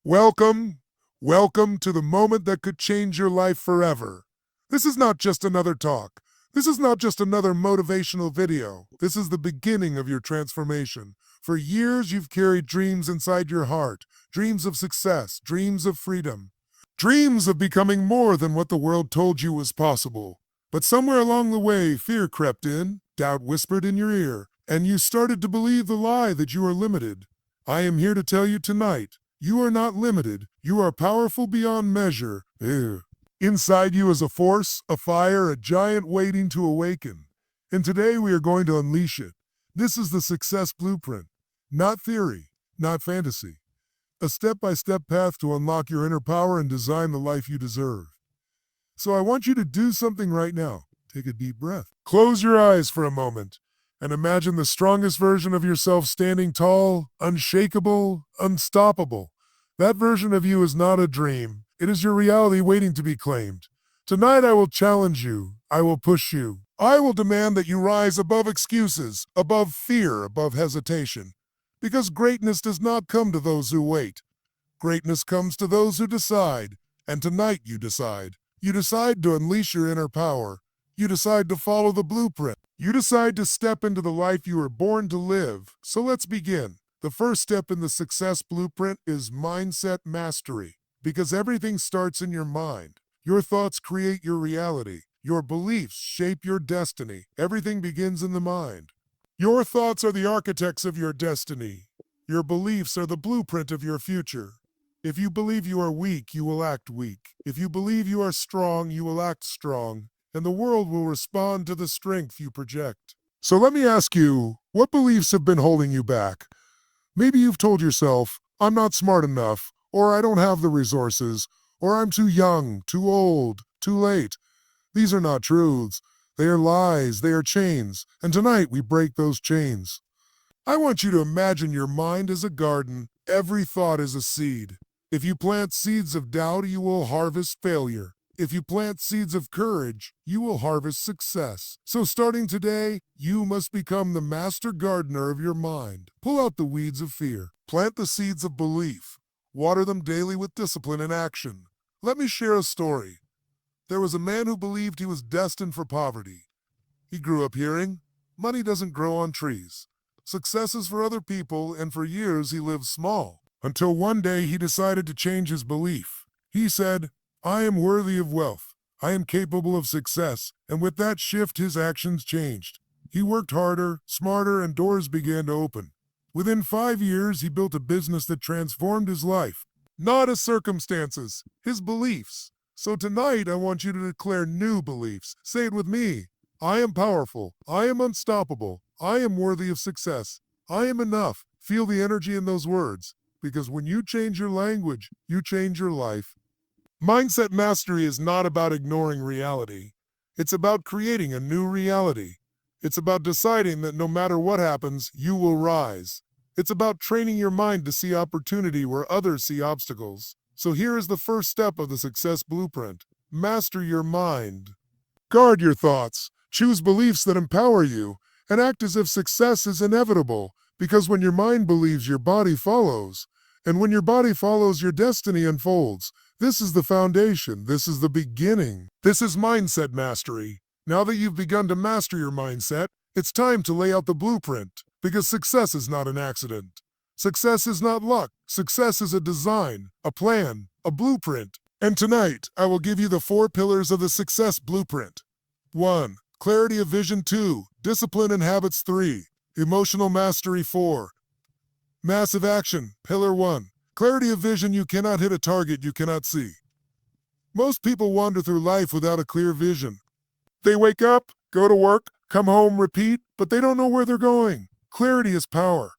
Welcome, welcome to the moment that could change your life forever. This is not just another talk. This is not just another motivational video. This is the beginning of your transformation. For years, you've carried dreams inside your heart, dreams of success, dreams of freedom, dreams of becoming more than what the world told you was possible. But somewhere along the way, fear crept in, doubt whispered in your ear, and you started to believe the lie that you are limited. I am here to tell you tonight, you are not limited. You are powerful beyond measure. Ew. Inside you is a force, a fire, a giant waiting to awaken. And today we are going to unleash it. This is the success blueprint. Not theory, not fantasy. A step-by-step path to unlock your inner power and design the life you deserve. So I want you to do something right now. Take a deep breath. Close your eyes for a moment and imagine the strongest version of yourself standing tall, unshakable, unstoppable. That version of you is not a dream. It is your reality waiting to be claimed. Tonight I will challenge you. I will push you. I will demand that you rise above excuses, above fear, above hesitation. Because greatness does not come to those who wait. Greatness comes to those who decide. And tonight you decide. You decide to unleash your inner power. You decide to follow the blueprint. You decide to step into the life you were born to live. So let's begin. The first step in the success blueprint is mindset mastery. Because everything starts in your mind. Your thoughts create your reality. Your beliefs shape your destiny. Everything begins in the mind. Your thoughts are the architects of your destiny. Your beliefs are the blueprint of your future. If you believe you are weak, you will act weak. If you believe you are strong, you will act strong. And the world will respond to the strength you project. So let me ask you, what beliefs have been holding you back? Maybe you've told yourself, I'm not smart enough, or I don't have the resources, or I'm too young, too old, too late. These are not truths. They are lies, they are chains, and tonight we break those chains. I want you to imagine your mind as a garden. Every thought is a seed. If you plant seeds of doubt, you will harvest failure. If you plant seeds of courage, you will harvest success. So starting today, you must become the master gardener of your mind. Pull out the weeds of fear. Plant the seeds of belief. Water them daily with discipline and action. Let me share a story. There was a man who believed he was destined for poverty. He grew up hearing, money doesn't grow on trees. Success is for other people, and for years he lived small. Until one day he decided to change his belief. He said, I am worthy of wealth. I am capable of success. And with that shift, his actions changed. He worked harder, smarter, and doors began to open. Within 5 years, he built a business that transformed his life. Not his circumstances, his beliefs. So tonight, I want you to declare new beliefs. Say it with me. I am powerful. I am unstoppable. I am worthy of success. I am enough. Feel the energy in those words. Because when you change your language, you change your life. Mindset mastery is not about ignoring reality. It's about creating a new reality. It's about deciding that no matter what happens, you will rise. It's about training your mind to see opportunity where others see obstacles. So here is the first step of the success blueprint. Master your mind. Guard your thoughts. Choose beliefs that empower you, and act as if success is inevitable. Because when your mind believes, your body follows. And when your body follows, your destiny unfolds. This is the foundation. This is the beginning. This is mindset mastery. Now that you've begun to master your mindset, it's time to lay out the blueprint. Because success is not an accident. Success is not luck. Success is a design, a plan, a blueprint. And tonight, I will give you the 4 pillars of the success blueprint. 1. Clarity of vision. 2. Discipline and habits. 3. Emotional mastery. 4. Massive action. Pillar 1. Clarity of vision. You cannot hit a target you cannot see. Most people wander through life without a clear vision. They wake up, go to work, come home, repeat, but they don't know where they're going. Clarity is power.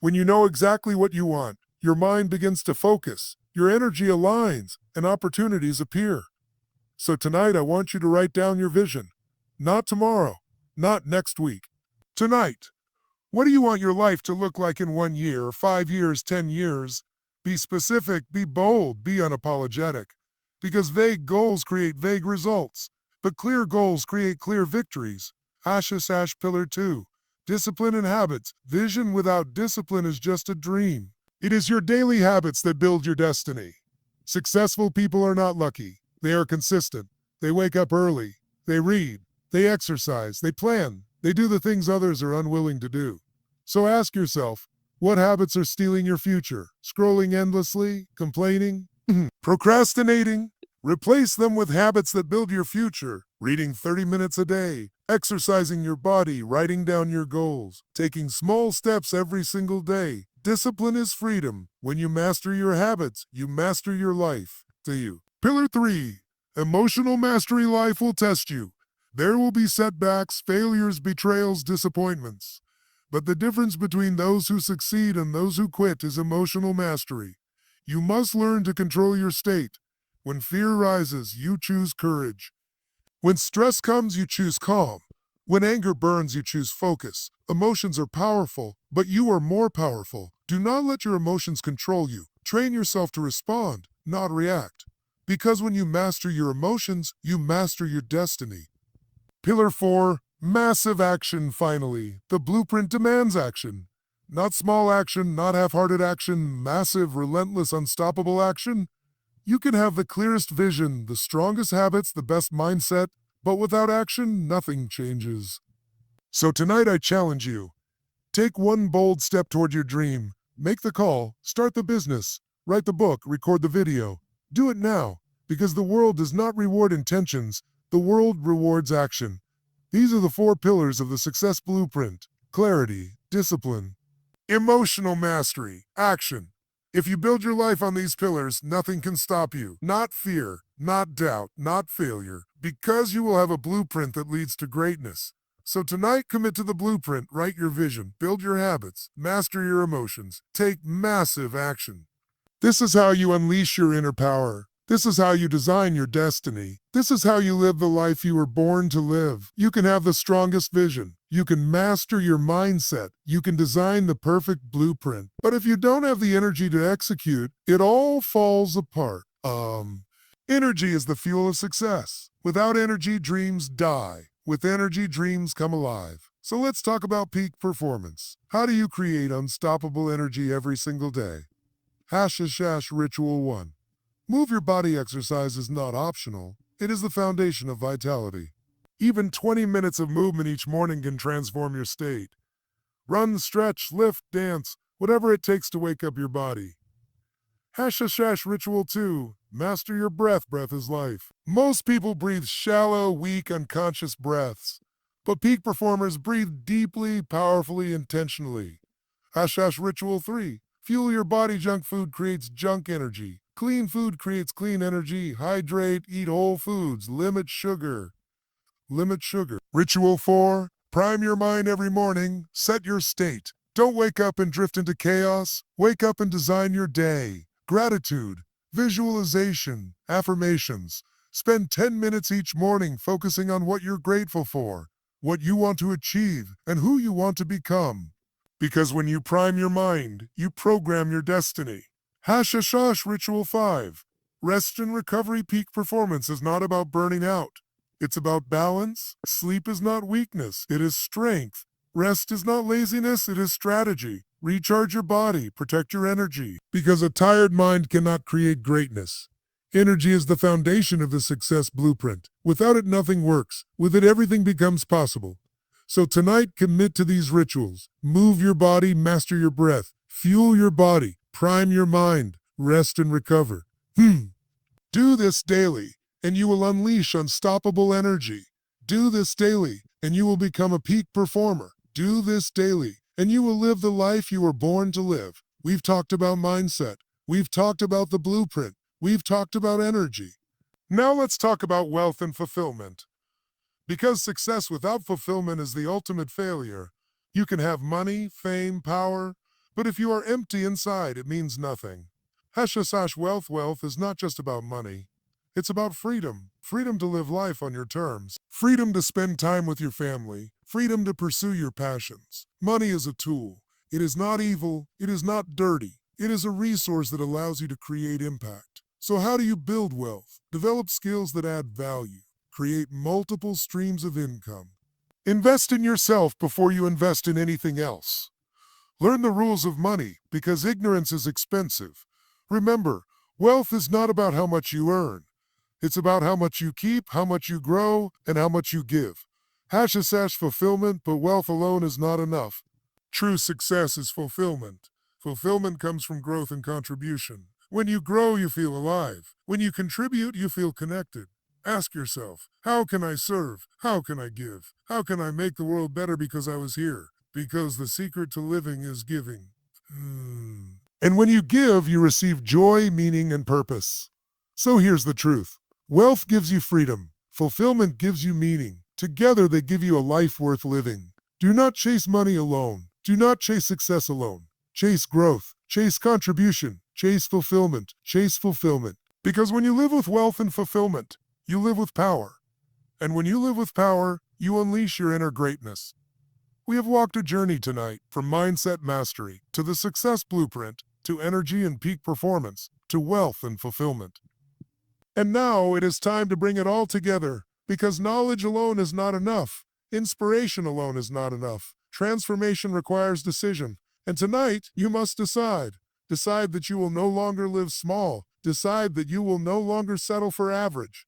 When you know exactly what you want, your mind begins to focus, your energy aligns, and opportunities appear. So tonight I want you to write down your vision. Not tomorrow, not next week. Tonight. What do you want your life to look like in 1 year, 5 years, 10 years? Be specific, be bold, be unapologetic. Because vague goals create vague results, but clear goals create clear victories. Pillar 2. Discipline and habits. Vision without discipline is just a dream. It is your daily habits that build your destiny. Successful people are not lucky. They are consistent. They wake up early. They read. They exercise. They plan. They do the things others are unwilling to do. So ask yourself, what habits are stealing your future? Scrolling endlessly? Complaining? Procrastinating? Replace them with habits that build your future. Reading 30 minutes a day, exercising your body, writing down your goals, taking small steps every single day. Discipline is freedom. When you master your habits, you master your life. To you. Pillar 3. Emotional mastery. Life will test you. There will be setbacks, failures, betrayals, disappointments. But the difference between those who succeed and those who quit is emotional mastery. You must learn to control your state. When fear rises, you choose courage. When stress comes, you choose calm. When anger burns, you choose focus. Emotions are powerful, but you are more powerful. Do not let your emotions control you. Train yourself to respond, not react. Because when you master your emotions, you master your destiny. Pillar 4. Massive action. Finally, the blueprint demands action. Not small action, not half-hearted action, massive, relentless, unstoppable action. You can have the clearest vision, the strongest habits, the best mindset, but without action, nothing changes. So tonight I challenge you. Take one bold step toward your dream. Make the call, start the business, write the book, record the video. Do it now, because the world does not reward intentions, the world rewards action. These are the 4 pillars of the success blueprint: clarity, discipline, emotional mastery, action. If you build your life on these pillars, nothing can stop you. Not fear, not doubt, not failure, because you will have a blueprint that leads to greatness. So tonight, commit to the blueprint, write your vision, build your habits, master your emotions, take massive action. This is how you unleash your inner power. This is how you design your destiny. This is how you live the life you were born to live. You can have the strongest vision. You can master your mindset. You can design the perfect blueprint. But if you don't have the energy to execute, it all falls apart. Energy is the fuel of success. Without energy, dreams die. With energy, dreams come alive. So let's talk about peak performance. How do you create unstoppable energy every single day? Ritual 1. Move your body. Exercise is not optional. It is the foundation of vitality. Even 20 minutes of movement each morning can transform your state. Run, stretch, lift, dance, whatever it takes to wake up your body. Ritual 2. Master your breath. Breath is life. Most people breathe shallow, weak, unconscious breaths. But peak performers breathe deeply, powerfully, intentionally. Ritual 3. Fuel your body. Junk food creates junk energy. Clean food creates clean energy. Hydrate, eat whole foods, limit sugar. Ritual 4. Prime your mind every morning. Set your state. Don't wake up and drift into chaos. Wake up and design your day. Gratitude, visualization, affirmations. Spend 10 minutes each morning focusing on what you're grateful for, what you want to achieve, and who you want to become. Because when you prime your mind, you program your destiny. Ritual 5. Rest and recovery. Peak performance is not about burning out. It's about balance. Sleep is not weakness, it is strength. Rest is not laziness, it is strategy. Recharge your body, protect your energy. Because a tired mind cannot create greatness. Energy is the foundation of the success blueprint. Without it, nothing works. With it, everything becomes possible. So tonight, commit to these rituals. Move your body, master your breath. Fuel your body, prime your mind, rest and recover. Do this daily, and you will unleash unstoppable energy. Do this daily, and you will become a peak performer. Do this daily, and you will live the life you were born to live. We've talked about mindset. We've talked about the blueprint. We've talked about energy. Now let's talk about wealth and fulfillment. Because success without fulfillment is the ultimate failure. You can have money, fame, power, but if you are empty inside, it means nothing. Wealth is not just about money. It's about freedom. Freedom to live life on your terms. Freedom to spend time with your family. Freedom to pursue your passions. Money is a tool. It is not evil. It is not dirty. It is a resource that allows you to create impact. So how do you build wealth? Develop skills that add value. Create multiple streams of income. Invest in yourself before you invest in anything else. Learn the rules of money because ignorance is expensive. Remember, wealth is not about how much you earn. It's about how much you keep, how much you grow, and how much you give. # fulfillment, but wealth alone is not enough. True success is fulfillment. Fulfillment comes from growth and contribution. When you grow, you feel alive. When you contribute, you feel connected. Ask yourself, how can I serve? How can I give? How can I make the world better because I was here? Because the secret to living is giving. And when you give, you receive joy, meaning, and purpose. So here's the truth. Wealth gives you freedom. Fulfillment gives you meaning. Together, they give you a life worth living. Do not chase money alone. Do not chase success alone. Chase growth. Chase contribution. Chase fulfillment. Chase fulfillment. Because when you live with wealth and fulfillment, you live with power. And when you live with power, you unleash your inner greatness. We have walked a journey tonight from mindset mastery to the success blueprint to energy and peak performance to wealth and fulfillment. And now it is time to bring it all together because knowledge alone is not enough. Inspiration alone is not enough. Transformation requires decision. And tonight, you must decide. Decide that you will no longer live small. Decide that you will no longer settle for average.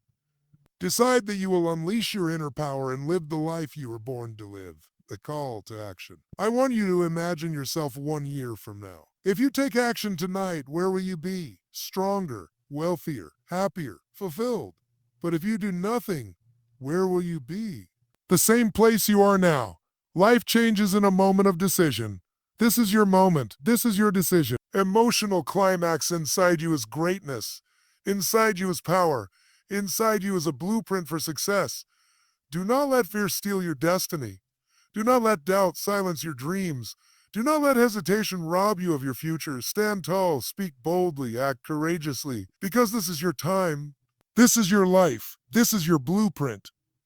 Decide that you will unleash your inner power and live the life you were born to live. The call to action. I want you to imagine yourself 1 year from now. If you take action tonight, where will you be? Stronger, wealthier, happier, fulfilled. But if you do nothing, where will you be? The same place you are now. Life changes in a moment of decision. This is your moment. This is your decision. Emotional climax inside you is greatness. Inside you is power. Inside you is a blueprint for success. Do not let fear steal your destiny. Do not let doubt silence your dreams. Do not let hesitation rob you of your future. Stand tall, speak boldly, act courageously, because this is your time. This is your life. This is your blueprint. #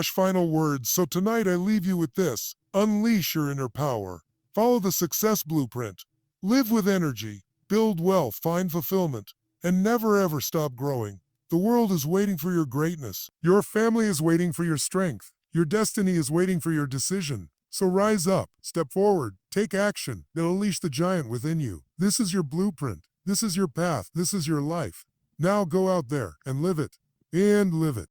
final words. So tonight I leave you with this. Unleash your inner power. Follow the success blueprint. Live with energy. Build wealth. Find fulfillment. And never ever stop growing. The world is waiting for your greatness. Your family is waiting for your strength. Your destiny is waiting for your decision. So rise up, step forward, take action, and unleash the giant within you. This is your blueprint. This is your path. This is your life. Now go out there and live it. And live it.